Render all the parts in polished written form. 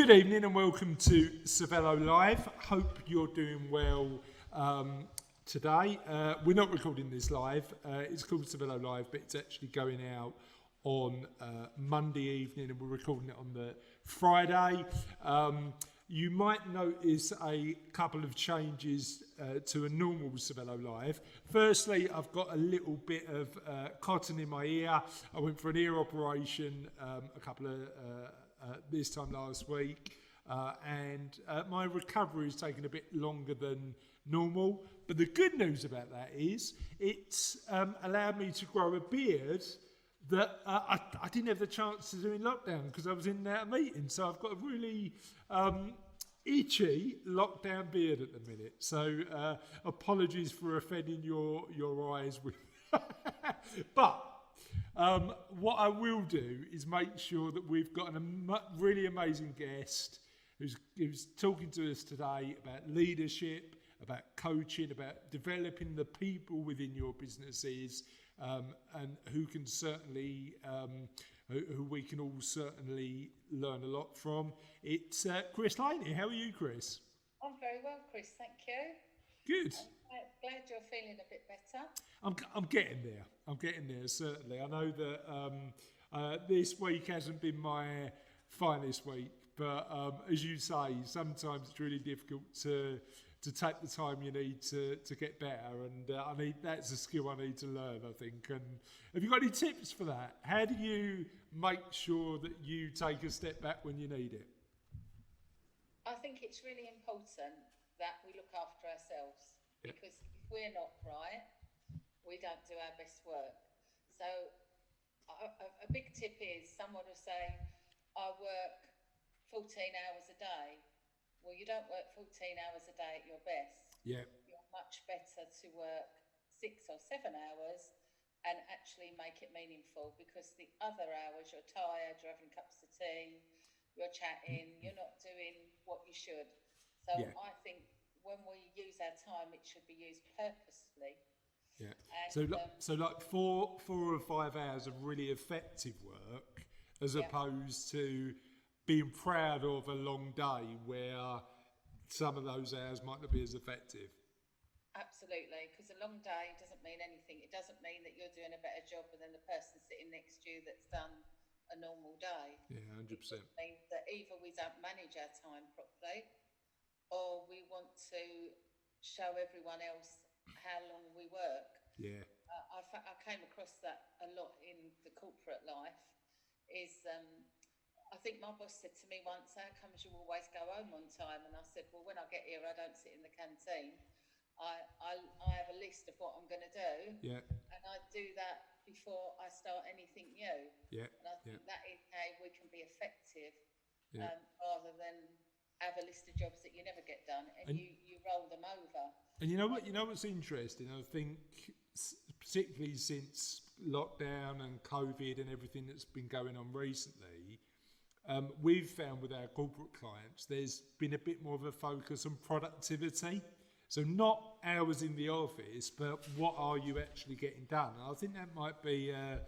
Good evening and welcome to Cervello Live. Hope you're doing well today. We're not recording this live. It's called Cervello Live, but it's actually going out on Monday evening and we're recording it on the Friday. You might notice a couple of changes to a normal Cervello Live. Firstly, I've got a little bit of cotton in my ear. I went for an ear operation a couple of this time last week, and my recovery has taken a bit longer than normal. But the good news about that is it's allowed me to grow a beard that I didn't have the chance to do in lockdown because I was in and out of meetings. So I've got a really itchy lockdown beard at the minute. So apologies for offending your eyes with but what I will do is make sure that we've got a really amazing guest who's talking to us today about leadership, about coaching, about developing the people within your businesses, and who can certainly, who we can all certainly learn a lot from. It's Chris Laney. How are you, Chris? I'm very well, Chris. Thank you. Good. I'm glad you're feeling a bit better. I'm getting there. I'm getting there, certainly. I know that this week hasn't been my finest week, but as you say, sometimes it's really difficult to take the time you need to get better, and that's a skill I need to learn, I think. And have you got any tips for that? How do you make sure that you take a step back when you need it? I think it's really important that we look after ourselves, because if we're not right, we don't do our best work. So a big tip is someone will say, I work 14 hours a day. Well, you don't work 14 hours a day at your best. Yeah. You're much better to work 6 or 7 hours and actually make it meaningful, because the other hours you're tired, you're having cups of tea, you're chatting, you're not doing what you should. So I think when we use our time, it should be used purposefully. Yeah. And, so like 4 or 5 hours of really effective work, as opposed to being proud of a long day where some of those hours might not be as effective. Absolutely, because a long day doesn't mean anything. It doesn't mean that you're doing a better job than the person sitting next to you that's done a normal day. Yeah, 100%. It means that either we don't manage our time properly, or we want to show everyone else how long we work. Yeah. I came across that a lot in the corporate life. I think my boss said to me once, how comes you always go home on time? And I said, well, when I get here, I don't sit in the canteen. I have a list of what I'm going to do. Yeah. And I do that before I start anything new. Yeah. And I think that is how we can be effective, Yeah. rather than have a list of jobs that you never get done and you roll them over. And you know what's interesting? I think particularly since lockdown and COVID and everything that's been going on recently, we've found with our corporate clients, there's been a bit more of a focus on productivity. So not hours in the office, but what are you actually getting done? And I think that might be a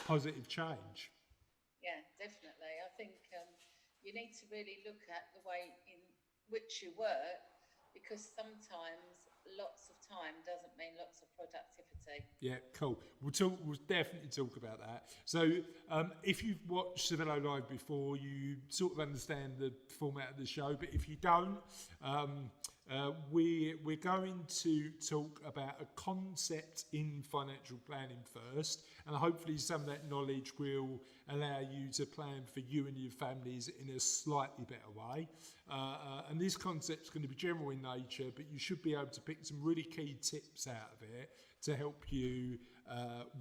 positive change. Yeah, definitely. I think you need to really look at the way in which you work, because sometimes lots of time doesn't mean lots of productivity. Yeah, cool. We'll definitely talk about that. So if you've watched Cervello Live before, you sort of understand the format of the show, but if you don't, we're going to talk about a concept in financial planning first, and hopefully some of that knowledge will allow you to plan for you and your families in a slightly better way. And this concept's going to be general in nature, but you should be able to pick some really key tips out of it to help you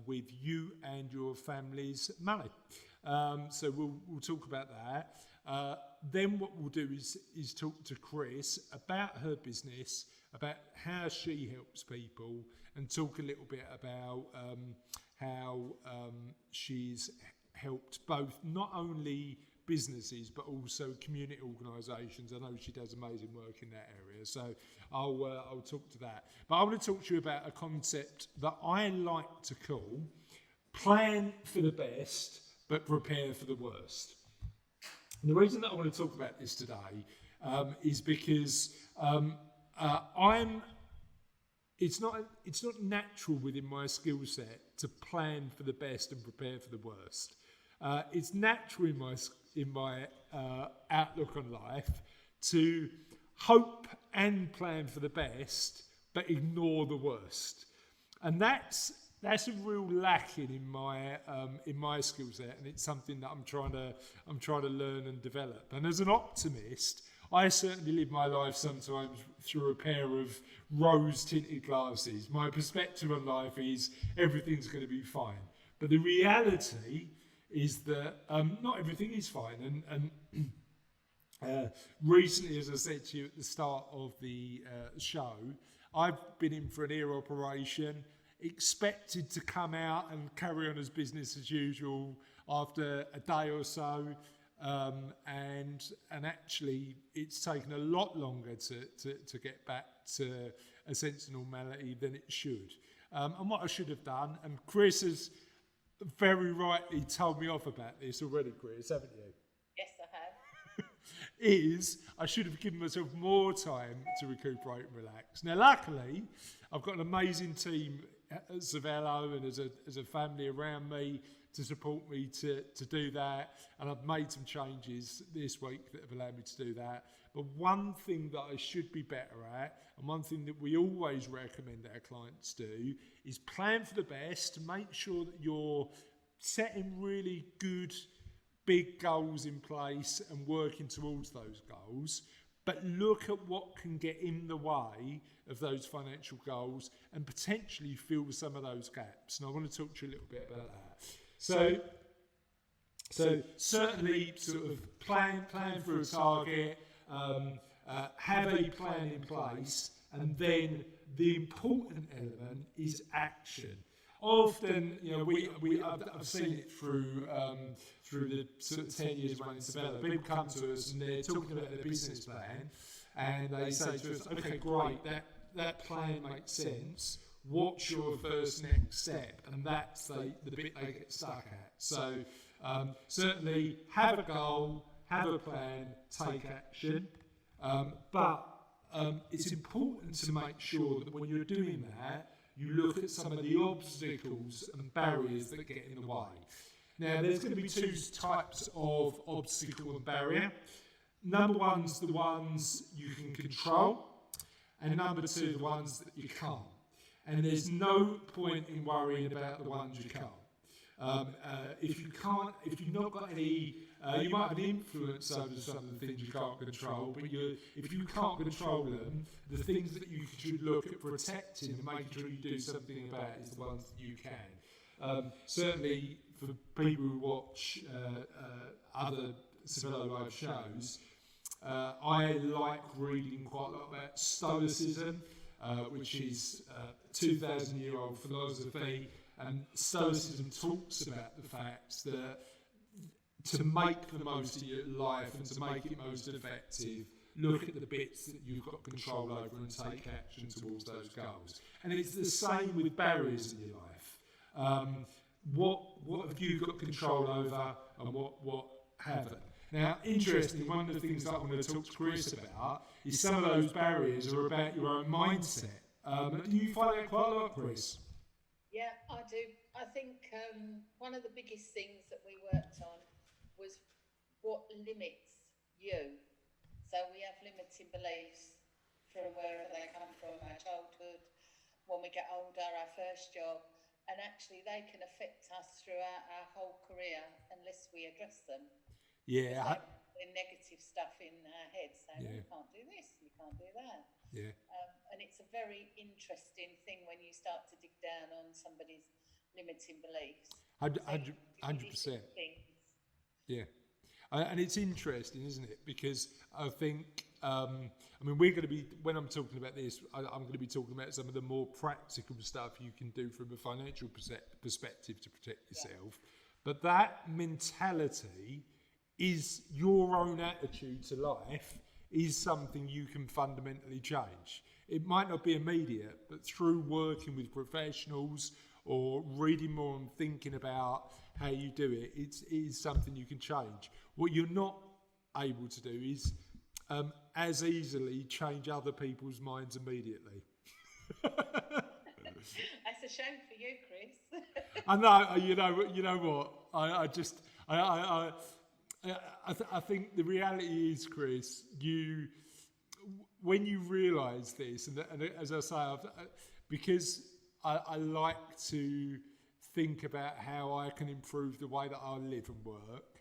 with you and your family's money. So we'll talk about that. Then what we'll do is talk to Chris about her business, about how she helps people, and talk a little bit about how she's helped both not only businesses but also community organisations. I know she does amazing work in that area, so I'll talk to that. But I want to talk to you about a concept that I like to call plan for the best but prepare for the worst. And the reason that I want to talk about this today is because it's not natural within my skill set to plan for the best and prepare for the worst. It's natural in my outlook on life to hope and plan for the best, but ignore the worst, and that's a real lacking in my skill set, and it's something that I'm trying to learn and develop. And as an optimist, I certainly live my life sometimes through a pair of rose-tinted glasses. My perspective on life is everything's going to be fine, but the reality is that not everything is fine. And recently, as I said to you at the start of the show, I've been in for an ear operation, expected to come out and carry on as business as usual after a day or so, and actually it's taken a lot longer to get back to a sense of normality than it should. And what I should have done, and Chris has very rightly told me off about this already, Chris, haven't you? Yes, I have. Is I should have given myself more time to recuperate and relax. Now, luckily, I've got an amazing team at Cervello and as a family around me to support me to do that. And I've made some changes this week that have allowed me to do that. But one thing that I should be better at, and one thing that we always recommend our clients do, is plan for the best, make sure that you're setting really good big goals in place and working towards those goals, but look at what can get in the way of those financial goals and potentially fill some of those gaps. And I want to talk to you a little bit about that. So certainly sort of plan for a target, have a plan in place, and then the important element is action. Often, I've seen it through the sort of 10 years running Cervello. People come to us and they're talking about their business plan, and they say to us, "Okay, great, that plan makes sense. What's your first next step?" And that's the bit they get stuck at. So certainly have a goal, have a plan, take action, but it's important to make sure that when you're doing that, you look at some of the obstacles and barriers that get in the way. Now, there's going to be two types of obstacle and barrier. Number one's the ones you can control, and number two, the ones that you can't. And there's no point in worrying about the ones you can't. If you've not got any, you might have an influence over some of the things you can't control, but if you can't control them, the things that you should look at protecting and making sure you do something about is the ones that you can. Certainly for people who watch other Cervello Live shows, I like reading quite a lot about Stoicism, which is 2,000-year-old philosophy, and Stoicism talks about the fact that to make the most of your life and to make it most effective, look at the bits that you've got control over and take action towards those goals. And it's the same with barriers in your life. What have you got control over, and what haven't? Now, interestingly, one of the things that I want to talk to Chris about is some of those barriers are about your own mindset. Do you find that quite a lot, Chris? Yeah, I do. I think one of the biggest things that we worked on was what limits you. So we have limiting beliefs from wherever they come from, our childhood, when we get older, our first job, and actually they can affect us throughout our whole career unless we address them. Yeah. The negative stuff in our heads saying, yeah. You can't do this, you can't do that. Yeah. And it's a very interesting thing when you start to dig down on somebody's limiting beliefs. 100%. Yeah. And it's interesting, isn't it? Because I think, we're going to be, when I'm talking about this, I'm going to be talking about some of the more practical stuff you can do from a financial perspective to protect yourself. Yeah. But that mentality is your own attitude to life is something you can fundamentally change. It might not be immediate, but through working with professionals or reading more and thinking about how you do it, it is something you can change. What you're not able to do is as easily change other people's minds immediately. That's a shame for you, Chris. I know. You know what? I think the reality is, Chris, when you realise this, and as I say, because I like to think about how I can improve the way that I live and work.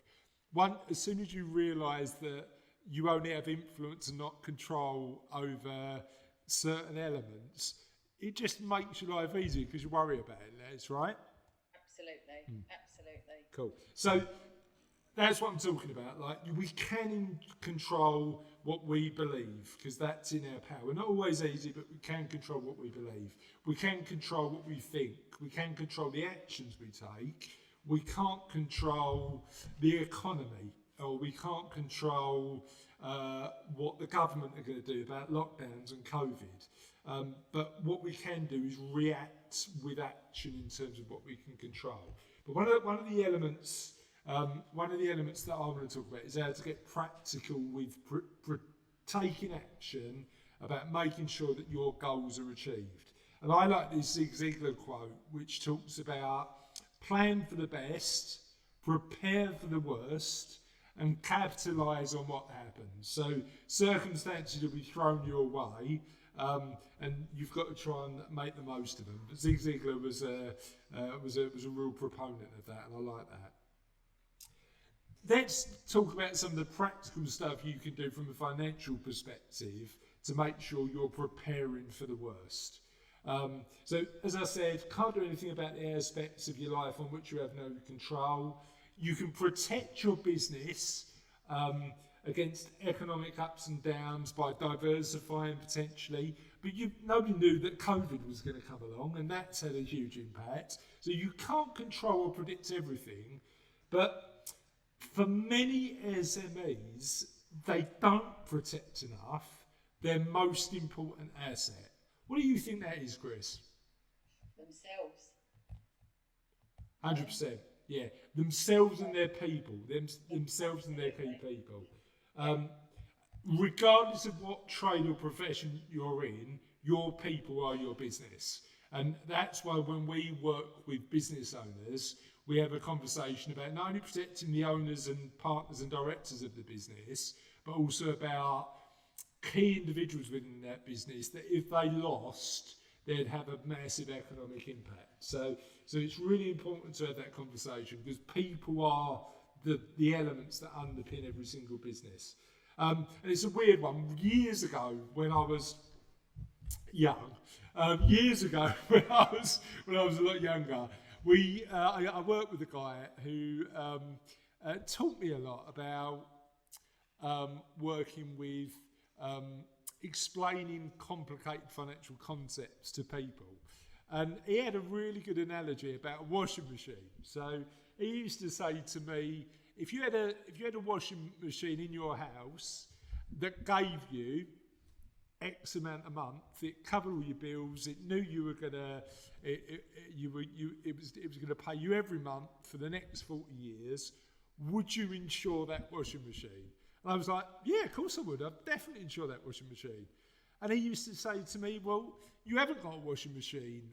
As soon as you realise that you only have influence and not control over certain elements, it just makes your life easier because you worry about it less, right? Absolutely. Cool. So that's what I'm talking about. Like, we can control what we believe because that's in our power. Not always easy, but we can control what we believe. We can control what we think. We can control the actions we take. We can't control the economy, or we can't control what the government are going to do about lockdowns and COVID. But what we can do is react with action in terms of what we can control. But one of the elements that I want to talk about is how to get practical with taking action about making sure that your goals are achieved. And I like this Zig Ziglar quote, which talks about plan for the best, prepare for the worst, and capitalise on what happens. So circumstances will be thrown your way, and you've got to try and make the most of them. But Zig Ziglar was a real proponent of that, and I like that. Let's talk about some of the practical stuff you can do from a financial perspective to make sure you're preparing for the worst. So, as I said, can't do anything about the aspects of your life on which you have no control. You can protect your business against economic ups and downs by diversifying potentially, but nobody knew that COVID was going to come along, and that's had a huge impact. So you can't control or predict everything, but for many SMEs, they don't protect enough their most important asset. What do you think that is, Chris? Themselves. 100%. Yeah, themselves and their people, themselves and their key people. Regardless of what trade or profession you're in, your people are your business. And that's why when we work with business owners, we have a conversation about not only protecting the owners and partners and directors of the business, but also about key individuals within that business that if they lost, they'd have a massive economic impact. So it's really important to have that conversation because people are the elements that underpin every single business. And it's a weird one. Years ago, when I was young, when I was a lot younger, I worked with a guy who taught me a lot about working with explaining complicated financial concepts to people. And he had a really good analogy about a washing machine. So he used to say to me, if you had a washing machine in your house that gave you X amount a month, it covered all your bills, it knew you were gonna, it was gonna pay you every month for the next 40 years, would you insure that washing machine? And I was like, yeah, of course I would. I'd definitely insure that washing machine. And he used to say to me, well, you haven't got a washing machine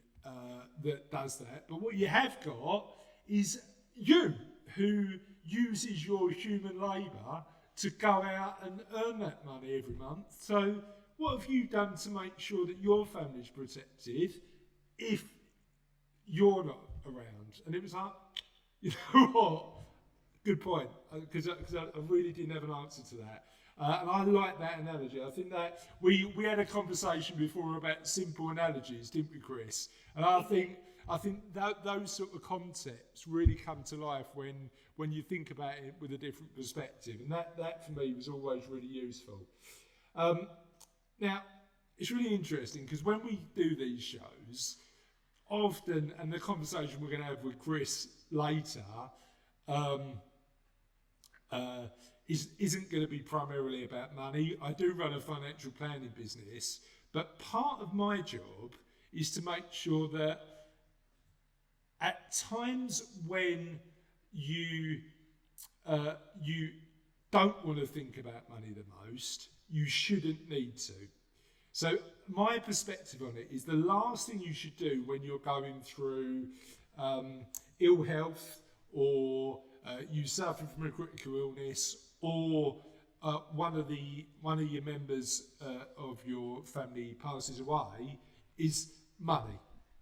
that does that, but what you have got is you, who uses your human labour to go out and earn that money every month. So what have you done to make sure that your family's protected if you're not around? And it was like, you know what? Good point, because I really didn't have an answer to that. And I like that analogy. I think that we had a conversation before about simple analogies, didn't we, Chris? And I think those sort of concepts really come to life when you think about it with a different perspective. And that for me was always really useful. Now, it's really interesting because when we do these shows, often, and the conversation we're going to have with Chris later, isn't going to be primarily about money. I do run a financial planning business, but part of my job is to make sure that at times when you don't want to think about money the most, you shouldn't need to. So my perspective on it is the last thing you should do when you're going through ill health, or you suffer from a critical illness, or one of your members of your family passes away, is money.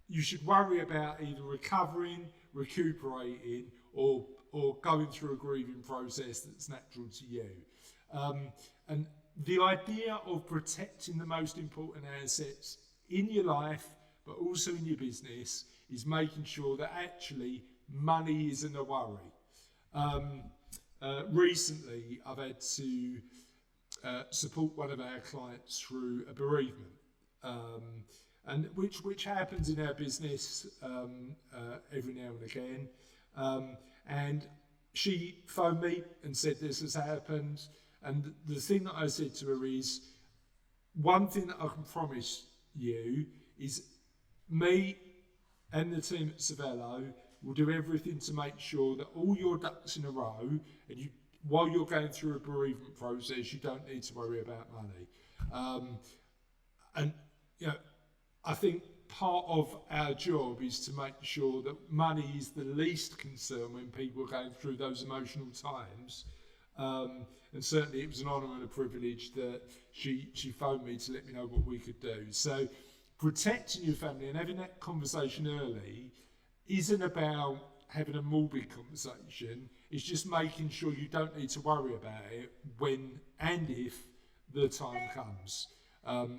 You should worry about either recovering, recuperating, or going through a grieving process that's natural to you. And the idea of protecting the most important assets in your life, but also in your business, is making sure that actually money isn't a worry. Recently, I've had to support one of our clients through a bereavement, and which happens in our business every now and again. And she phoned me and said this has happened. And the thing that I said to her is, one thing that I can promise you is me and the team at Cervello will do everything to make sure that all your ducks in a row, and while you're going through a bereavement process, you don't need to worry about money. And I think part of our job is to make sure that money is the least concern when people are going through those emotional times. And certainly it was an honour and a privilege that she phoned me to let me know what we could do. So protecting your family and having that conversation early isn't about having a morbid conversation. It's just making sure you don't need to worry about it when and if the time comes.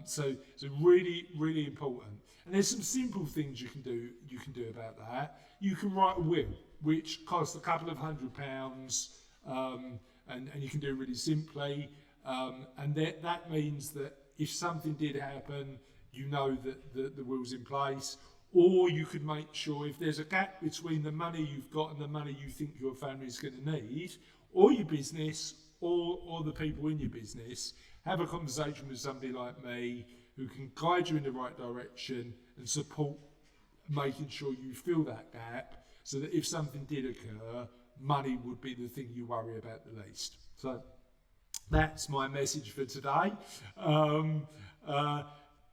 So really, really important. And there's some simple things you can do about that. You can write a will, which costs a couple of £100, and you can do it really simply. And that means that if something did happen, you know that the will's in place. Or you could make sure if there's a gap between the money you've got and the money you think your family is going to need, or your business, or the people in your business, have a conversation with somebody like me who can guide you in the right direction and support making sure you fill that gap, so that if something did occur, money would be the thing you worry about the least. So that's my message for today.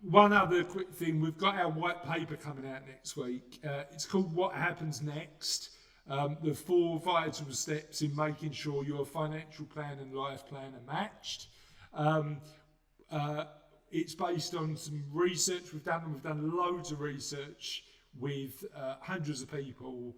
One other quick thing, we've got our white paper coming out next week. It's called What Happens Next? The 4 vital steps in making sure your financial plan and life plan are matched. It's based on some research we've done, and we've done loads of research with hundreds of people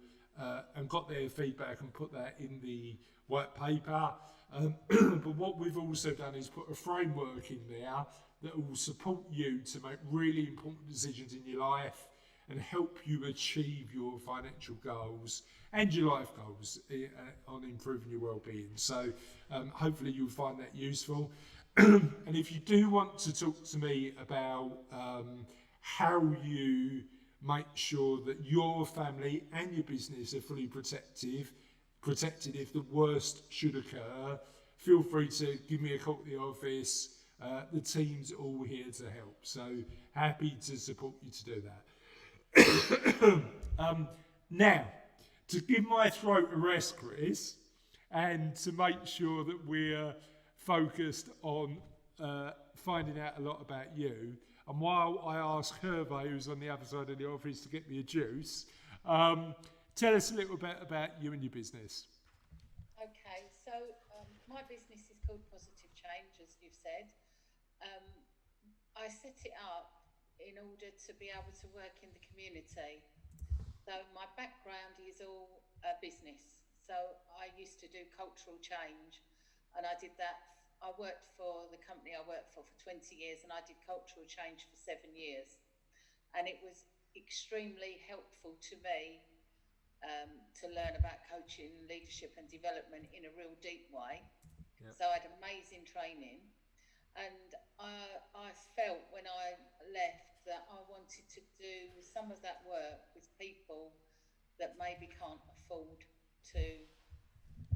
and got their feedback and put that in the white paper. But what we've also done is put a framework in there that will support you to make really important decisions in your life and help you achieve your financial goals and your life goals on improving your well-being. So hopefully you'll find that useful. And if you do want to talk to me about how you make sure that your family and your business are fully protected if the worst should occur, feel free to give me a call at the office. The team's all here to help, so happy to support you to do that. Now, to give my throat a rest, Chris, and to make sure that we're focused on finding out a lot about you, and while I ask Hervé, who's on the other side of the office, to get me a juice, tell us a little bit about you and your business. Okay, so my business is called Positive Change, as you've said. I set it up in order to be able to work in the community. So my background is all business. So I used to do cultural change, and I did that. I worked for the company I worked for 20 years, and I did cultural change for 7 years. And it was extremely helpful to me to learn about coaching, leadership and development in a real deep way. Yep. So I had amazing training. And I felt when I left that I wanted to do some of that work with people that maybe can't afford to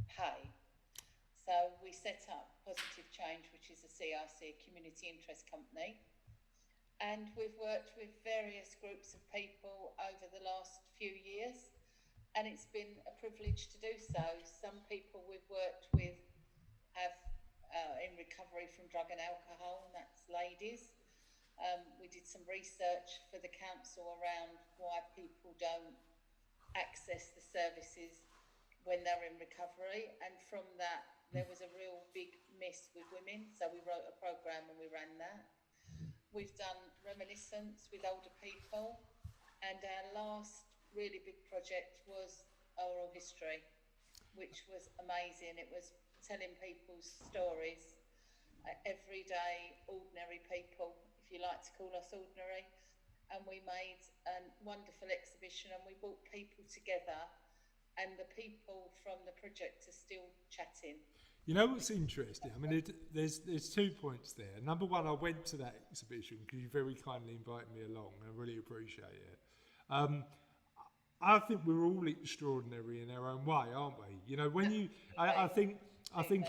pay. So we set up Positive Change, which is a CIC, community interest company. And we've worked with various groups of people over the last few years. And it's been a privilege to do so. Some people we've worked with have in recovery from drug and alcohol, and that's ladies. We did some research for the council around why people don't access the services when they're in recovery, and from that there was a real big miss with women, so we wrote a programme and we ran that. We've done Reminiscence with older people, and our last really big project was oral history, which was amazing. It was telling people's stories, everyday, ordinary people, if you like to call us ordinary. And we made a wonderful exhibition, and we brought people together, and the people from the project are still chatting. You know what's interesting? I mean, there's 2 points there. Number one, I went to that exhibition because you very kindly invited me along. I really appreciate it. I think we're all extraordinary in our own way, aren't we? You know, when you, I think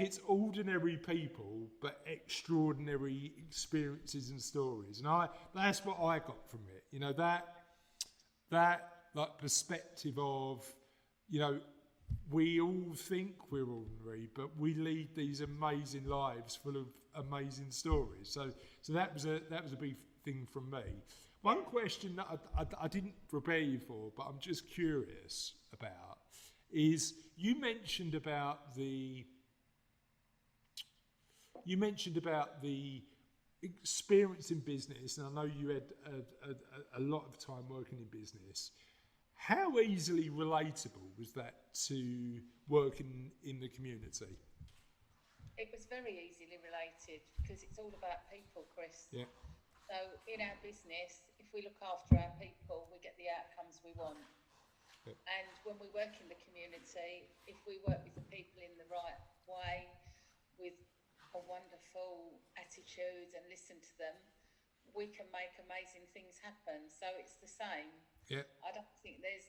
it's ordinary people, but extraordinary experiences and stories, and that's what I got from it. You know, that like perspective of, you know, we all think we're ordinary, but we lead these amazing lives full of amazing stories. So that was a big thing from me. One question that I didn't prepare you for, but I'm just curious about, is you mentioned about the experience in business, and I know you had a lot of time working in business. How easily relatable was that to working in the community? It was very easily related because it's all about people, Chris. Yeah. So in our business, if we look after our people, we get the outcomes we want. Yeah. And when we work in the community, if we work with the people in the right way, with a wonderful attitude and listen to them, we can make amazing things happen. So it's the same. Yeah. I don't think there's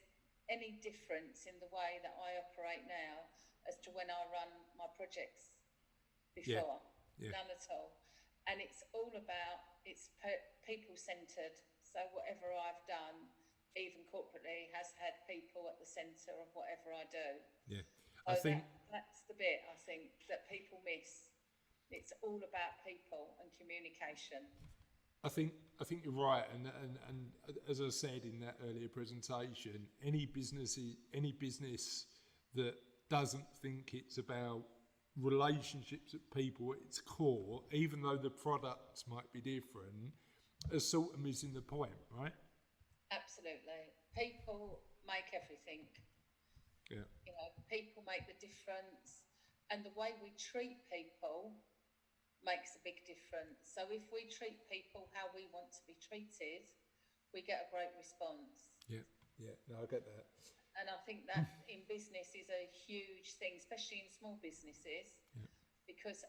any difference in the way that I operate now as to when I run my projects before. Yeah. None at all. And it's all about, it's people-centred. So whatever I've done, even corporately, has had people at the centre of whatever I do. Yeah. So I think that's the bit, I think, that people miss. It's all about people and communication. I think you're right, and as I said in that earlier presentation, any business that doesn't think it's about relationships with people at its core, even though the products might be different, are sort of missing the point, right? Absolutely. People make everything. Yeah. You know, people make the difference, and the way we treat people makes a big difference. So if we treat people how we want to be treated, we get a great response. Yeah, no, I get that. And I think that in business is a huge thing, especially in small businesses, because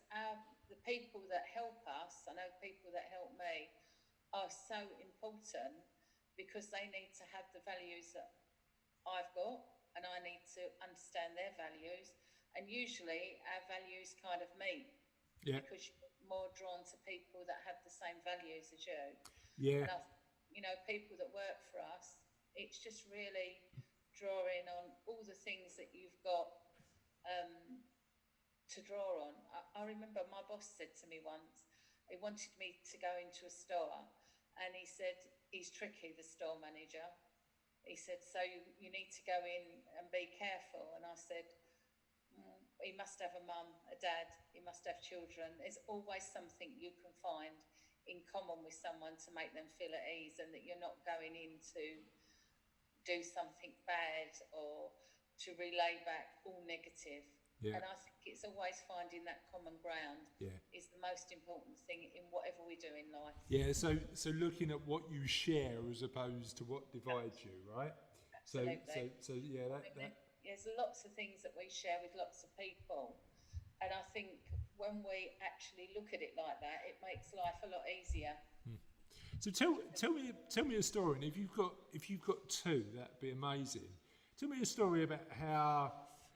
the people that help us, I know people that help me, are so important because they need to have the values that I've got, and I need to understand their values. And usually our values kind of meet. Yeah. Because you're more drawn to people that have the same values as you. Yeah. And you know, people that work for us, it's just really drawing on all the things that you've got to draw on. I remember my boss said to me once, he wanted me to go into a store, and he said, he's tricky, the store manager. He said, so you need to go in and be careful. And I said, he must have a mum, a dad, he must have children. There's always something you can find in common with someone to make them feel at ease, and that you're not going in to do something bad or to relay back all negative. Yeah. And I think it's always finding that common ground is the most important thing in whatever we do in life. Yeah, so looking at what you share as opposed to what divides you, right? Absolutely. So yeah, that There's lots of things that we share with lots of people, and I think when we actually look at it like that, it makes life a lot easier. So tell me a story, and if you've got two, that'd be amazing. Tell me a story about how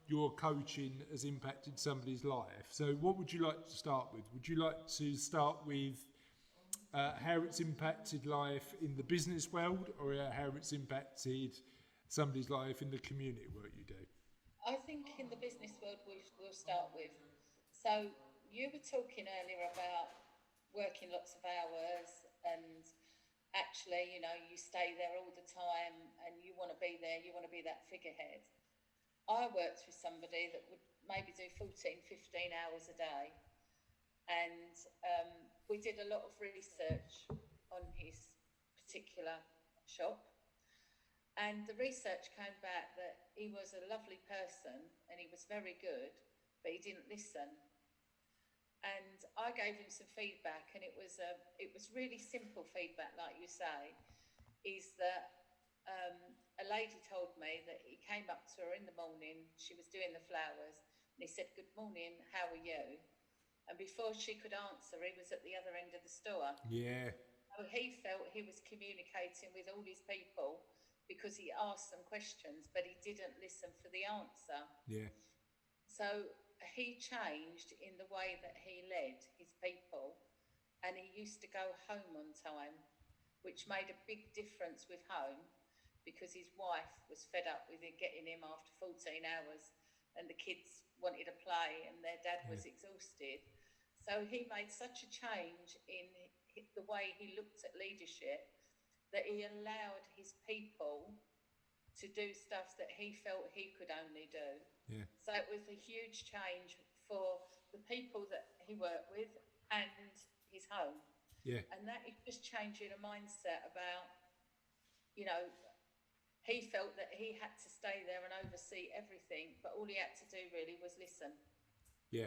your coaching has impacted somebody's life. So what would you like to start with? Would you like to start with how it's impacted life in the business world, or how it's impacted somebody's life in the community work you do? I think in the business world we'll start with. So you were talking earlier about working lots of hours and actually, you know, you stay there all the time and you want to be there, you want to be that figurehead. I worked with somebody that would maybe do 14, 15 hours a day. And we did a lot of research on his particular shop. And the research came back that he was a lovely person and he was very good, but he didn't listen. And I gave him some feedback, and it was really simple feedback, like you say, is that a lady told me that he came up to her in the morning, she was doing the flowers, and he said, "Good morning, how are you?" And before she could answer, he was at the other end of the store. Yeah. So he felt he was communicating with all his people because he asked them questions, but he didn't listen for the answer. Yeah. So he changed in the way that he led his people, and he used to go home on time, which made a big difference with home because his wife was fed up with it getting him after 14 hours and the kids wanted to play and their dad was exhausted. So he made such a change in the way he looked at leadership that he allowed his people to do stuff that he felt he could only do. Yeah. So it was a huge change for the people that he worked with and his home. Yeah. And that is just changing a mindset about, you know, he felt that he had to stay there and oversee everything, but all he had to do really was listen. Yeah.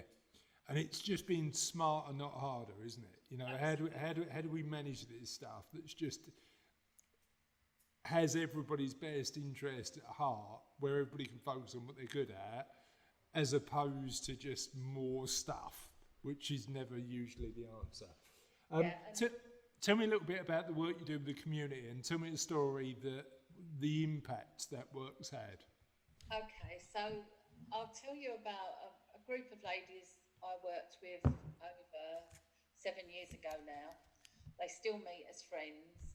And it's just being smarter, not harder, isn't it? You know, how do we manage this stuff that's just has everybody's best interest at heart, where everybody can focus on what they're good at, as opposed to just more stuff, which is never usually the answer. Tell me a little bit about the work you do with the community, and tell me the story that the impact that work's had. Okay, so I'll tell you about a group of ladies I worked with over 7 years ago now. They still meet as friends,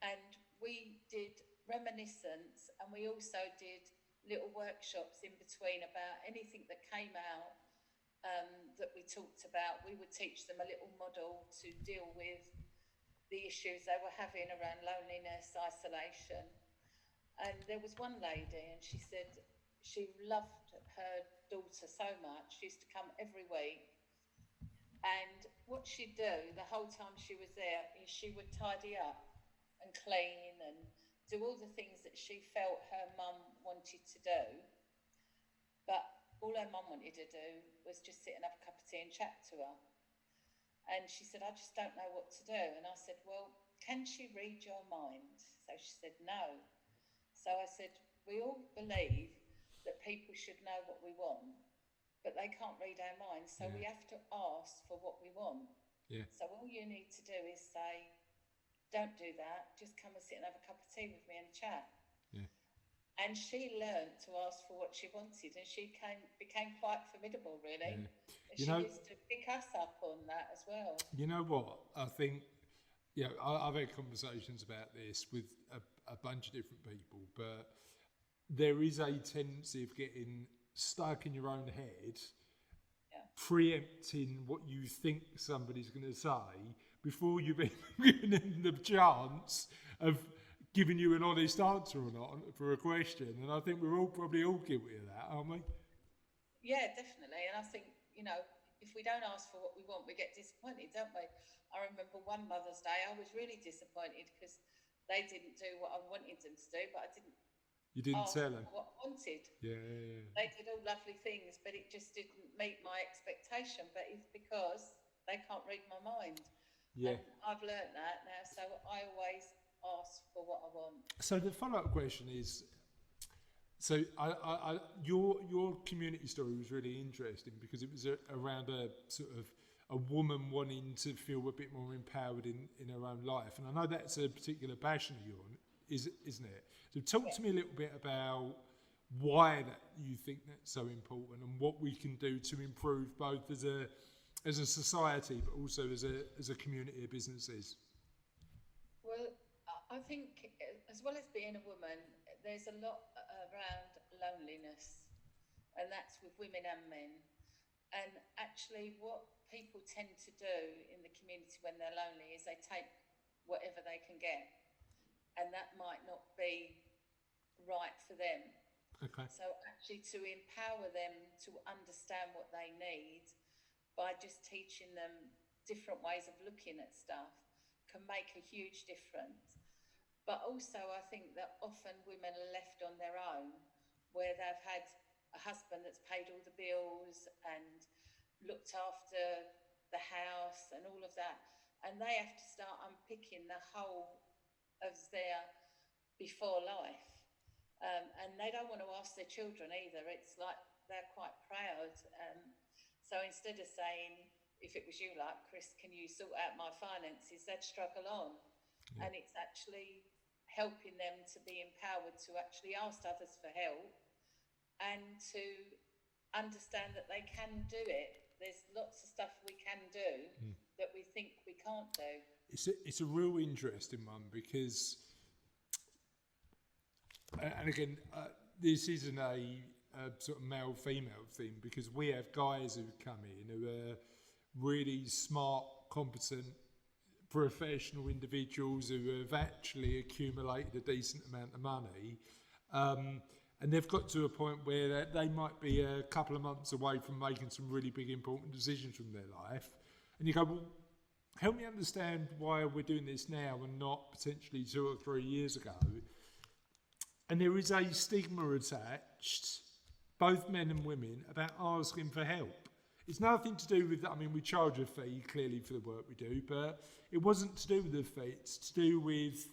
and we did Reminiscence, and we also did little workshops in between about anything that came out that we talked about. We would teach them a little model to deal with the issues they were having around loneliness, isolation. And there was one lady, and she said she loved her daughter so much. She used to come every week. And what she'd do the whole time she was there is she would tidy up and clean and do all the things that she felt her mum wanted to do. But all her mum wanted to do was just sit and have a cup of tea and chat to her. And she said, "I just don't know what to do." And I said, "Well, can she read your mind?" So she said, "No." So I said, "We all believe that people should know what we want, but they can't read our minds. So we have to ask for what we want. Yeah. So all you need to do is say, don't do that. Just come and sit and have a cup of tea with me and chat." Yeah. And she learned to ask for what she wanted, and she became quite formidable, really. Yeah. And she used to pick us up on that as well. You know what? I think, I've had conversations about this with a bunch of different people, but there is a tendency of getting stuck in your own head, preempting what you think somebody's going to say before you've even given them the chance of giving you an honest answer or not for a question. And I think we're probably all guilty of that, aren't we? Yeah, definitely. And I think, if we don't ask for what we want, we get disappointed, don't we? I remember one Mother's Day, I was really disappointed because they didn't do what I wanted them to do, but I didn't tell them what I wanted. Yeah. They did all lovely things, but it just didn't meet my expectation. But it's because they can't read my mind. Yeah. And I've learned that now, so I always ask for what I want. So the follow-up question is, so your community story was really interesting because it was around a sort of a woman wanting to feel a bit more empowered in her own life, and I know that's a particular passion of yours, isn't it? So talk to me a little bit about why that you think that's so important and what we can do to improve both as a society but also as a community of businesses. Well, I think as well as being a woman, there's a lot around loneliness, and that's with women and men. And actually, what people tend to do in the community when they're lonely is they take whatever they can get, and that might not be right for them. Okay. So actually, to empower them to understand what they need by just teaching them different ways of looking at stuff can make a huge difference. But also, I think that often women are left on their own, where they've had a husband that's paid all the bills and looked after the house and all of that. And they have to start unpicking the whole of their before life. And they don't want to ask their children either. It's like they're quite proud. So instead of saying, if it was you, like, Chris, can you sort out my finances, they'd struggle on. Yeah. And it's actually helping them to be empowered to actually ask others for help and to understand that they can do it. There's lots of stuff we can do that we think we can't do. It's a real interesting one because, and again, this isn't a sort of male-female thing, because we have guys who come in who are really smart, competent, professional individuals who have actually accumulated a decent amount of money, and they've got to a point where they might be a couple of months away from making some really big important decisions from their life, and you go, well, help me understand why we're doing this now and not potentially 2 or 3 years ago. And there is a stigma attached, both men and women, about asking for help. It's nothing to do with, I mean, we charge a fee clearly for the work we do, but it wasn't to do with the fee, it's to do with,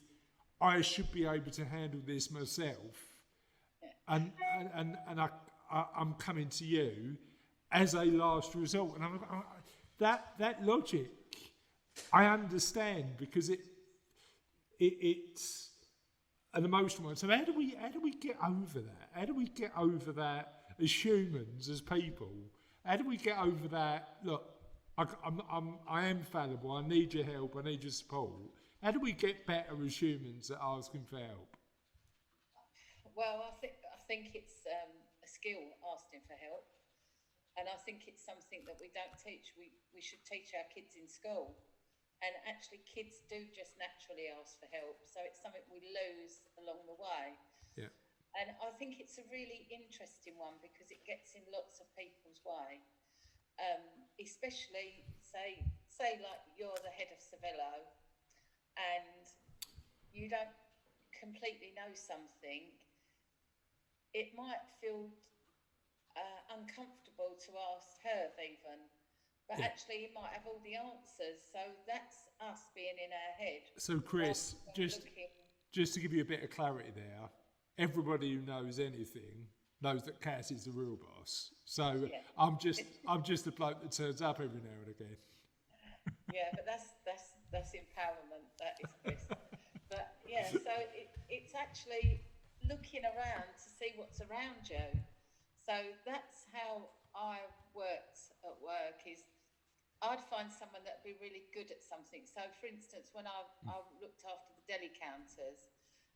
I should be able to handle this myself. And I'm coming to you as a last result. And that logic, I understand, because it's an emotional one. So how do we get over that? How do we get over that as humans, as people? How do we get over that? Look, I am fallible. I need your help. I need your support. How do we get better as humans at asking for help? Well, I think it's a skill, asking for help, and I think it's something that we don't teach. We should teach our kids in school, and actually, kids do just naturally ask for help. So it's something we lose along the way. Yeah. And I think it's a really interesting one because it gets in lots of people's way, especially say like you're the head of Cervello and you don't completely know something. It might feel uncomfortable to ask her even, but actually you might have all the answers. So that's us being in our head. So Chris, just to give you a bit of clarity there, everybody who knows anything knows that Cass is the real boss. So yeah. I'm just the bloke that turns up every now and again. Yeah, but that's empowerment. That is Chris. But yeah, so it's actually looking around to see what's around you. So that's how I worked at work. Is I'd find someone that'd be really good at something. So for instance, when I looked after the deli counters,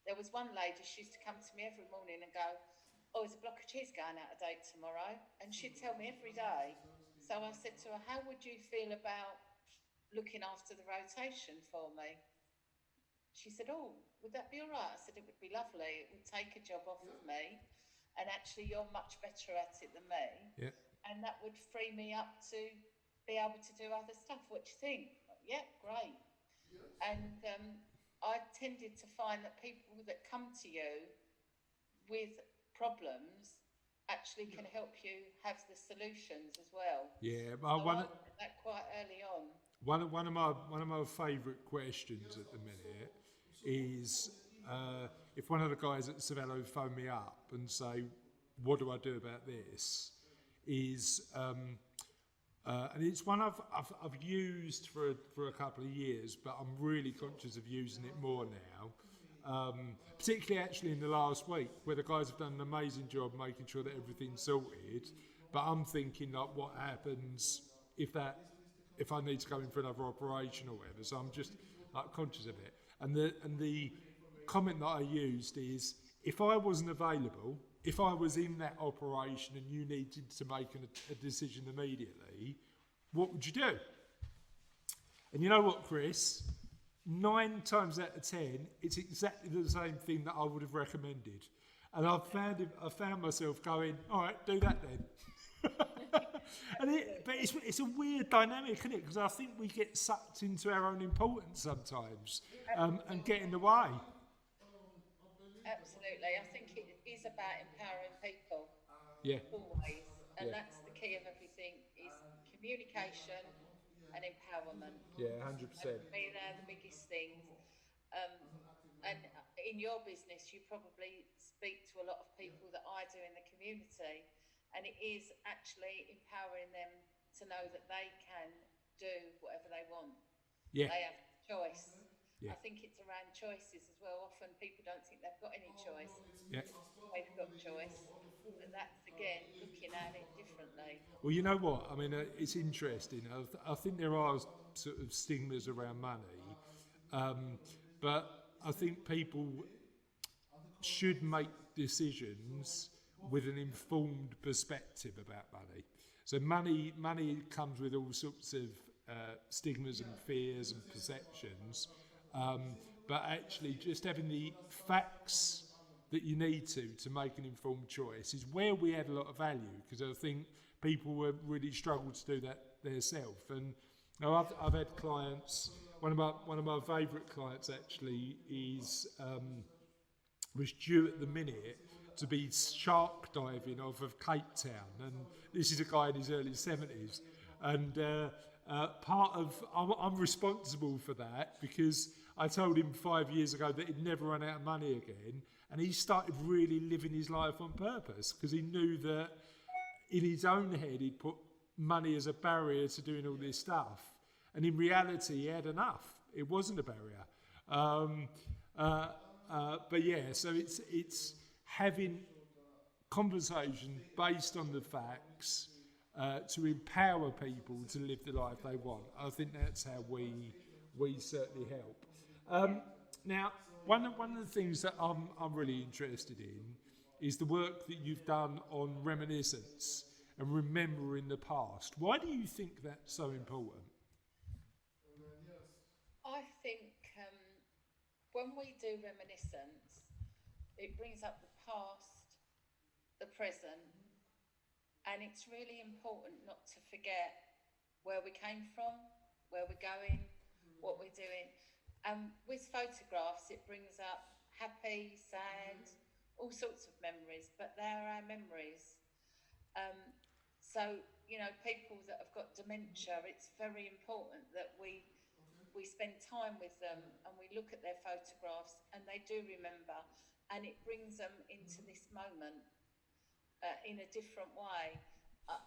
there was one lady, she used to come to me every morning and go, oh, there's a block of cheese going out of date tomorrow. And she'd tell me every day. So I said to her, how would you feel about looking after the rotation for me? She said, oh, would that be all right? I said, it would be lovely. It would take a job off of me. And actually, you're much better at it than me. Yeah. And that would free me up to be able to do other stuff. What do you think? Yeah, great. And I tended to find that people that come to you with problems actually can help you have the solutions as well. Yeah, but I learned that quite early on. One of my favourite questions at the minute is if one of the guys at Cervello phone me up and say, "What do I do about this?" is and it's one I've used for a couple of years, but I'm really conscious of using it more now. Particularly actually in the last week, where the guys have done an amazing job making sure that everything's sorted. But I'm thinking, like, what happens if I need to go in for another operation or whatever? So I'm just like conscious of it. And the comment that I used is, if I wasn't available, if I was in that operation and you needed to make a decision immediately, what would you do? And you know what, Chris? 9 times out of 10, it's exactly the same thing that I would have recommended. And I found myself going, all right, do that then. But it's a weird dynamic, isn't it? Because I think we get sucked into our own importance sometimes and get in the way. Absolutely. I think it is about empowering people. Yeah. Always. And Yeah. that's the key of everything is communication and empowerment. Yeah, And 100%. for me, they're the biggest things. Um, and in your business, you probably speak to a lot of people that I do in the community, and it is actually empowering them to know that they can do whatever they want. Yeah. They have choice. Yeah. I think it's around choices as well. Often people don't think they've got any choice. Yeah. They've got choice. And that's, again, looking at it differently. Well, you know what? I mean, it's interesting. I think there are sort of stigmas around money, but I think people should make decisions with an informed perspective about money. So money comes with all sorts of stigmas and fears and perceptions, but actually just having the facts that you need to make an informed choice is where we add a lot of value, because I think people will really struggle to do that themselves. And you know, I've had clients. One of my favourite clients actually was due at the minute to be shark diving off of Cape Town, and this is a guy in his early 70s, and I'm responsible for that because I told him 5 years ago that he'd never run out of money again, and he started really living his life on purpose because he knew that in his own head he'd put money as a barrier to doing all this stuff, and in reality he had enough. It wasn't a barrier. But yeah, so it's having conversation based on the facts to empower people to live the life they want. I think that's how we certainly help. Now, one of the things that I'm really interested in is the work that you've done on reminiscence and remembering the past. Why do you think that's so important? I think when we do reminiscence, it brings up the past, the present, and it's really important not to forget where we came from, where we're going, what we're doing. With photographs, it brings up happy, sad, all sorts of memories, but they're our memories. So, you know, people that have got dementia, it's very important that we spend time with them and we look at their photographs and they do remember, and it brings them into this moment in a different way.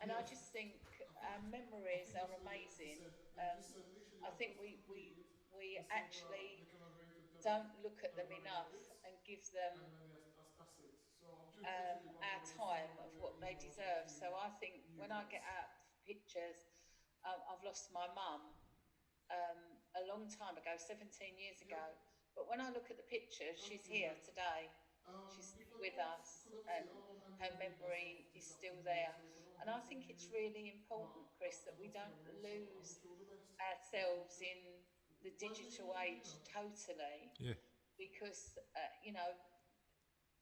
And I just think our memories are amazing. I think we actually don't look at them enough and give them our time of what they deserve. So I think when I get out pictures, I've lost my mum a long time ago, 17 years ago. But when I look at the pictures, she's here today. She's still with us, and her memory is still there. And I think it's really important, Chris, that we don't lose ourselves in the digital age totally, Yeah. because you know,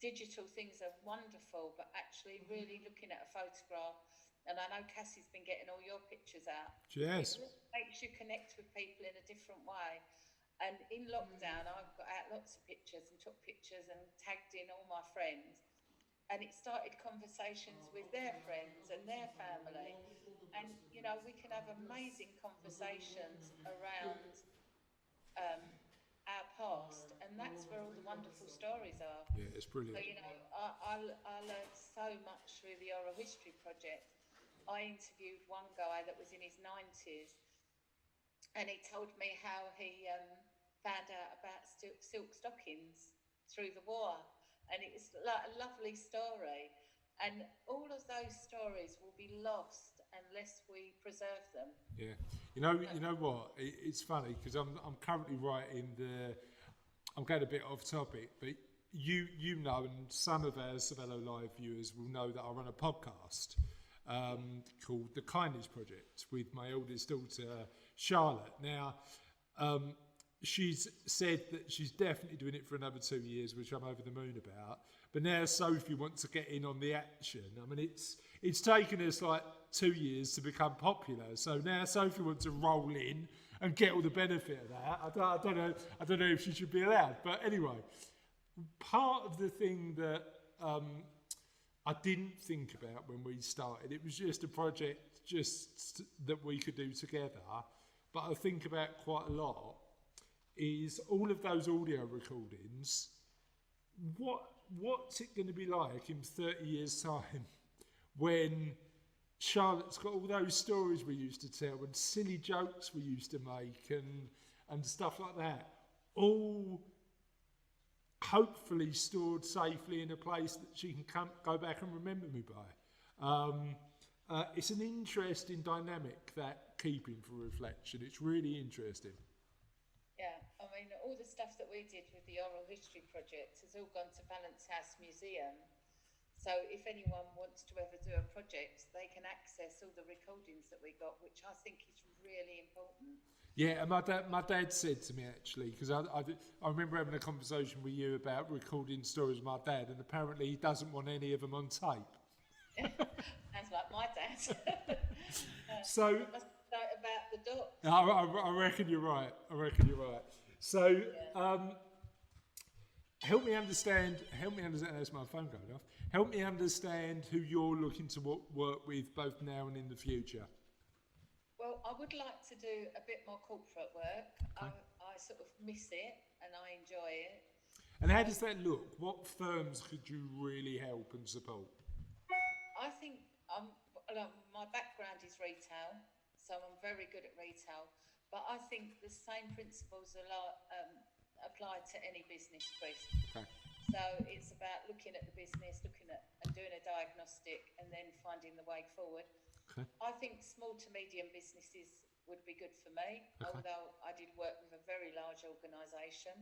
digital things are wonderful, but actually really looking at a photograph, and I know Cassie's been getting all your pictures out. Yes. It really makes you connect with people in a different way. And in lockdown, I got out lots of pictures and took pictures and tagged in all my friends. And it started conversations with their friends and their family. And, you know, we can have amazing conversations around our past. And that's where all the wonderful stories are. Yeah, it's brilliant. So, you know, I learned so much through the Oral History Project. I interviewed one guy that was in his 90s, and he told me how he found out about silk stockings through the war, and it was like a lovely story. And all of those stories will be lost unless we preserve them. Yeah, you know what? It's funny because I'm currently writing I'm going a bit off topic, but you know, and some of our Cervello Live viewers will know that I run a podcast called The Kindness Project with my eldest daughter, Charlotte. Now, she's said that she's definitely doing it for another 2 years, which I'm over the moon about. But now Sophie wants to get in on the action. I mean, it's taken us like 2 years to become popular. So now Sophie wants to roll in and get all the benefit of that. I don't know if she should be allowed. But anyway, part of the thing that I didn't think about when we started, it was just a project just that we could do together. But I think about quite a lot is all of those audio recordings. What's it going to be like in 30 years' time when Charlotte's got all those stories we used to tell and silly jokes we used to make and stuff like that, all hopefully stored safely in a place that she can go back and remember me by. It's an interesting dynamic, that keeping for reflection. It's really interesting. Yeah, I mean, all the stuff that we did with the Oral History Project has all gone to Balance House Museum. So if anyone wants to ever do a project, they can access all the recordings that we got, which I think is really important. Yeah, and my dad said to me, actually, because I remember having a conversation with you about recording stories with my dad, and apparently he doesn't want any of them on tape. Sounds like my dad. So you must know about the docs. I reckon you're right. So help me understand. That's my phone going off. Help me understand who you're looking to work with both now and in the future. Well, I would like to do a bit more corporate work. Okay. I sort of miss it and I enjoy it. And how does that look? What firms could you really help and support? I think my background is retail, so I'm very good at retail. But I think the same principles apply to any business, Chris. Okay. So it's about looking at the business, and doing a diagnostic, and then finding the way forward. Okay. I think small to medium businesses would be good for me, although I did work with a very large organisation.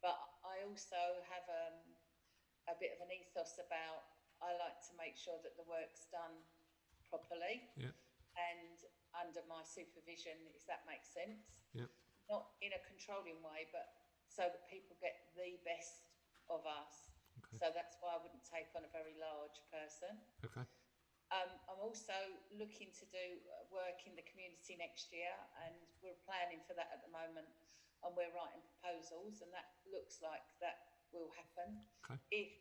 But I also have a bit of an ethos about, I like to make sure that the work's done properly and under my supervision, if that makes sense. Yeah. Not in a controlling way, but so that people get the best of us. Okay. So that's why I wouldn't take on a very large person. Okay. I'm also looking to do work in the community next year, and we're planning for that at the moment, and we're writing proposals, and that looks like that will happen if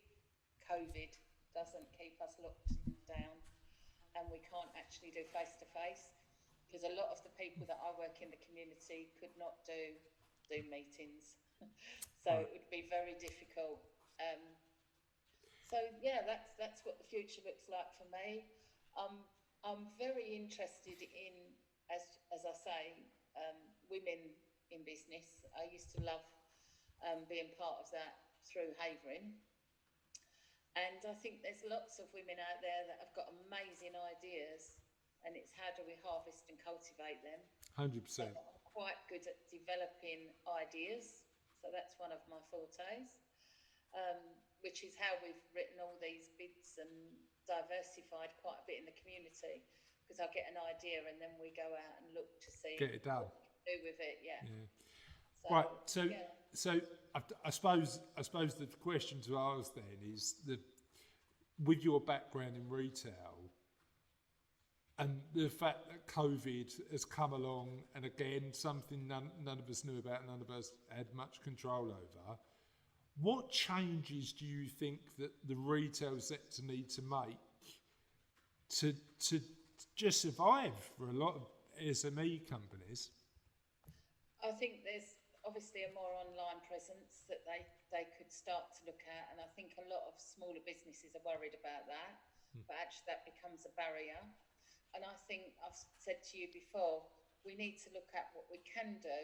COVID doesn't keep us locked down and we can't actually do face-to-face, because a lot of the people that I work in the community could not do meetings. So it would be very difficult. So yeah, that's what the future looks like for me. I'm very interested in, as I say, women in business. I used to love being part of that through Havering. And I think there's lots of women out there that have got amazing ideas, and it's how do we harvest and cultivate them. 100%. So I'm quite good at developing ideas, so that's one of my fortes, which is how we've written all these bids and diversified quite a bit in the community, because I get an idea and then we go out and look to see get it done. What we can do with it. So I suppose the question to ask then is that with your background in retail and the fact that COVID has come along, and again something none of us knew about, none of us had much control over, what changes do you think that the retail sector need to make to just survive for a lot of SME companies? I think there's obviously a more online presence that they could start to look at, and I think a lot of smaller businesses are worried about that, but actually that becomes a barrier. And I think I've said to you before, we need to look at what we can do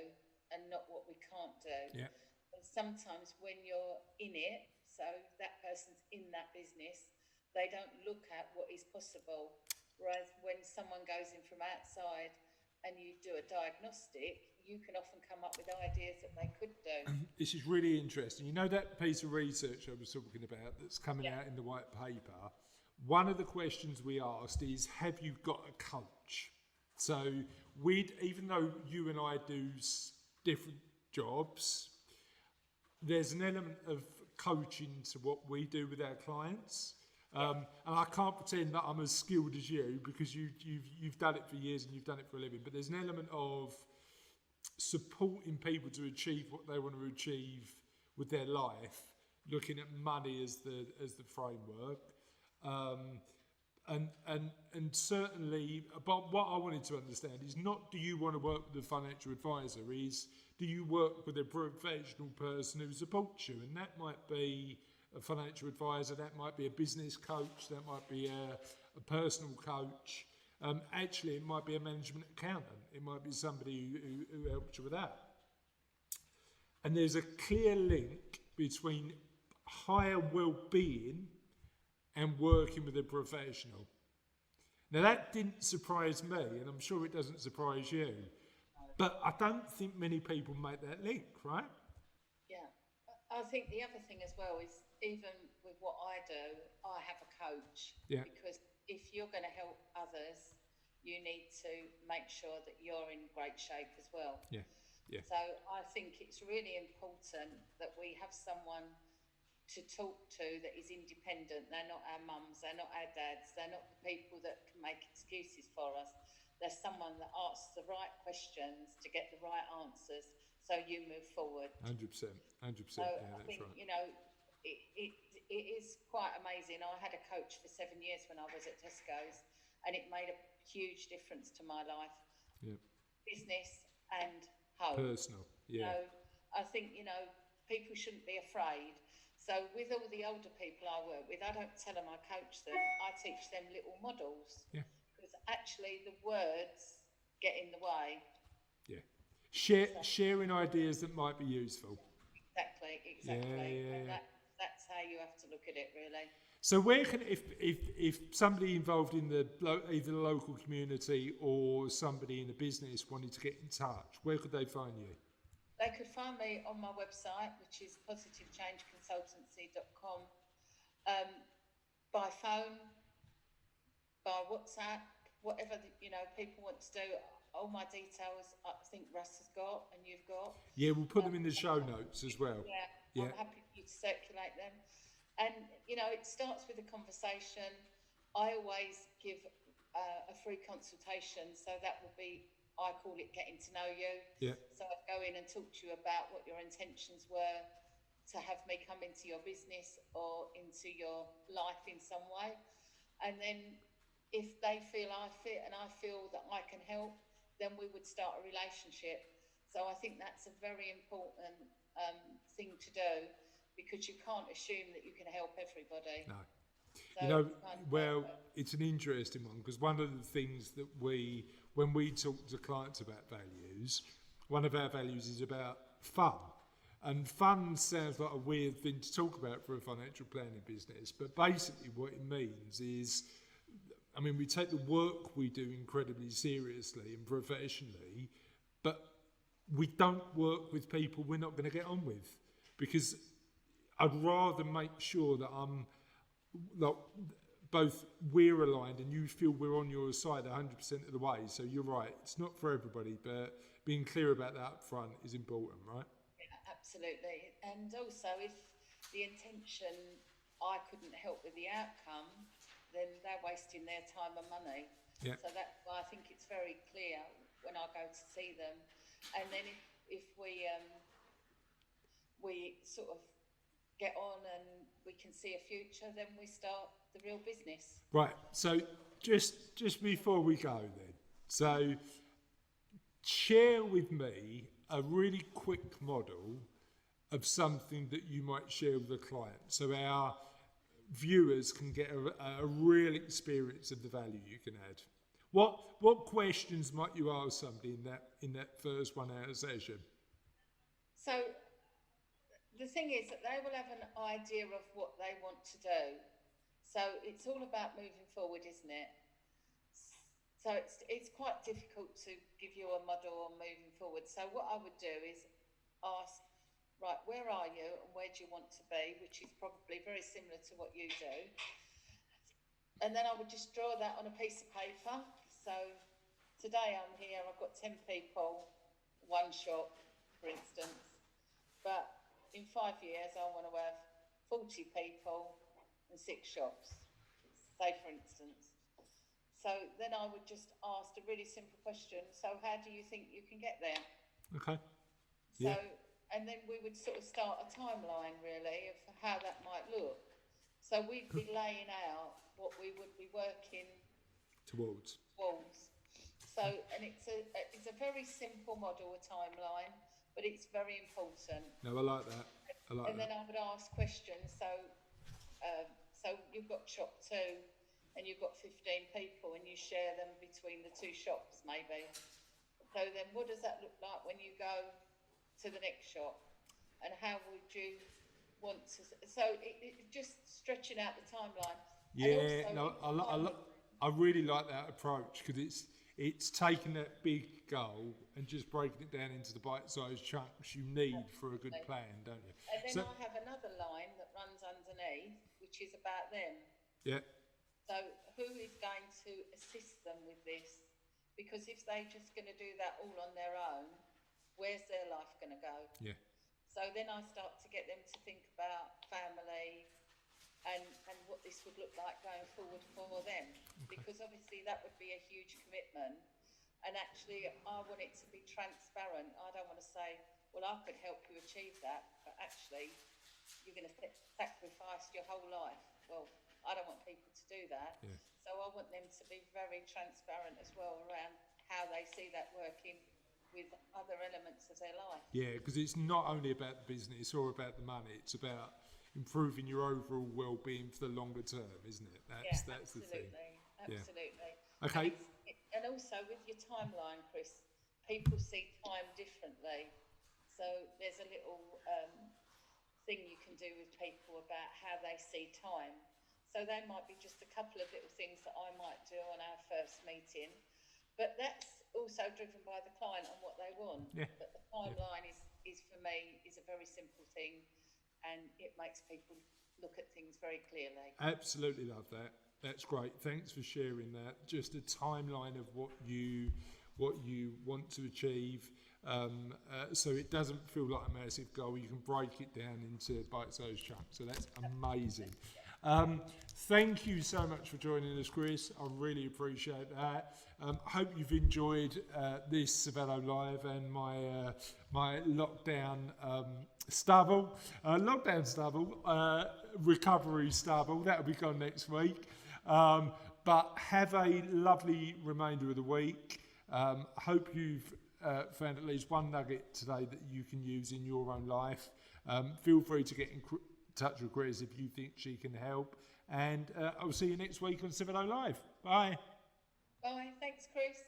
and not what we can't do. Yeah. And sometimes when you're in it, so that person's in that business, they don't look at what is possible. Whereas when someone goes in from outside and you do a diagnostic, you can often come up with ideas that they could do. This is really interesting. You know that piece of research I was talking about that's coming Yeah. out in the white paper? One of the questions we asked is, have you got a coach? So even though you and I do different jobs, there's an element of coaching to what we do with our clients. And I can't pretend that I'm as skilled as you, because you've done it for years and you've done it for a living. But there's an element of supporting people to achieve what they want to achieve with their life, looking at money as the framework. And certainly, but what I wanted to understand is not, do you want to work with a financial advisor, is do you work with a professional person who supports you? And that might be a financial advisor, that might be a business coach, that might be a personal coach. Actually, it might be a management accountant. It might be somebody who helps you with that. And there's a clear link between higher well-being and working with a professional. Now, that didn't surprise me, and I'm sure it doesn't surprise you. But I don't think many people make that link, right? Yeah. I think the other thing as well is, even with what I do, I have a coach. Yeah. Because if you're going to help others, you need to make sure that you're in great shape as well. Yeah. Yeah. So I think it's really important that we have someone to talk to that is independent. They're not our mums, they're not our dads, they're not the people that can make excuses for us. There's someone that asks the right questions to get the right answers, so you move forward. 100%. 100%. So Yeah, I that's think, right. you know, it is quite amazing. I had a coach for 7 years when I was at Tesco's, and it made a huge difference to my life. Yeah. Business and home. Personal. Yeah. So I think, you know, people shouldn't be afraid. So with all the older people I work with, I don't tell them I coach them. I teach them little models. Yeah. Because actually the words get in the way. Yeah. Sharing ideas that might be useful. Exactly. Yeah. And that's how you have to look at it, really. So where can, if somebody involved in either the local community or somebody in a business wanted to get in touch, where could they find you? They could find me on my website, which is positivechangeconsultancy.com, by phone, by WhatsApp, whatever people want to do. All my details, I think Russ has got and you've got. Yeah, we'll put them in the show notes as well. Yeah. I'm happy for you to circulate them. And, it starts with a conversation. I always give a free consultation, so that will be, I call it getting to know you. Yeah. So I'd go in and talk to you about what your intentions were to have me come into your business or into your life in some way. And then if they feel I fit and I feel that I can help, then we would start a relationship. So I think that's a very important thing to do, because you can't assume that you can help everybody. No. So it's an interesting one, because one of the things that when we talk to clients about values, one of our values is about fun. And fun sounds like a weird thing to talk about for a financial planning business, but basically what it means is, we take the work we do incredibly seriously and professionally, but we don't work with people we're not going to get on with, because I'd rather make sure that both we're aligned and you feel we're on your side 100% of the way. So you're right, it's not for everybody, but being clear about that up front is important, right? Yeah, absolutely. And also, if the intention, I couldn't help with the outcome, then they're wasting their time and money. Yeah. So that's why I think it's very clear when I go to see them. And then if we sort of get on and we can see a future, then we start the real business. Right. So just before we go then, so share with me a really quick model of something that you might share with a client, so our viewers can get a real experience of the value you can add. What questions might you ask somebody in that first 1 hour session? So the thing is that they will have an idea of what they want to do. So it's all about moving forward, isn't it? So So it's quite difficult to give you a model on moving forward. So what I would do is ask, right, where are you and where do you want to be, which is probably very similar to what you do. And then I would just draw that on a piece of paper. So today I'm here, I've got 10 people, one shop, for instance. But in 5 years, I want to have 40 people and 6 shops, say for instance. So then I would just ask a really simple question. So how do you think you can get there? Okay. So, and then we would sort of start a timeline really of how that might look. So we'd be laying out what we would be working towards. So, and it's a very simple model, a timeline, but it's very important. No, I like that. And then I would ask questions. So, so you've got shop 2. And you've got 15 people and you share them between the 2 shops maybe. So then what does that look like when you go to the next shop? And how would you want to... So it just stretching out the timeline. Yeah, I really like that approach because it's taking that big goal and just breaking it down into the bite-sized chunks you need for a good plan, don't you? And then I have another line that runs underneath, which is about them. Yeah. So who is going to assist them with this? Because if they're just going to do that all on their own, where's their life going to go? Yeah. So then I start to get them to think about family and what this would look like going forward for them. Okay. Because obviously that would be a huge commitment. And actually I want it to be transparent. I don't want to say, well, I could help you achieve that, but actually you're going to sacrifice your whole life. Well, I don't want people to do that. Yeah. So I want them to be very transparent as well around how they see that working with other elements of their life. Yeah, because it's not only about the business or about the money, it's about improving your overall well-being for the longer term, isn't it? That's the thing. Absolutely. Yeah. Okay. And also with your timeline, Chris, people see time differently. So there's a little thing you can do with people about how they see time. So they might be just a couple of little things that I might do on our first meeting, but that's also driven by the client and what they want. Yeah. But the timeline is for me is a very simple thing, and it makes people look at things very clearly. Absolutely love that. That's great. Thanks for sharing that. Just a timeline of what you want to achieve, so it doesn't feel like a massive goal. You can break it down into bite-sized chunks. So that's amazing. Thank you so much for joining us, Chris. I really appreciate that. I hope you've enjoyed this Cervello Live and my lockdown recovery stubble. That'll be gone next week. But have a lovely remainder of the week. Hope you've found at least one nugget today that you can use in your own life. Feel free to get in touch with Chris if you think she can help. And I'll see you next week on Cervello Live. Bye. Bye. Thanks, Chris.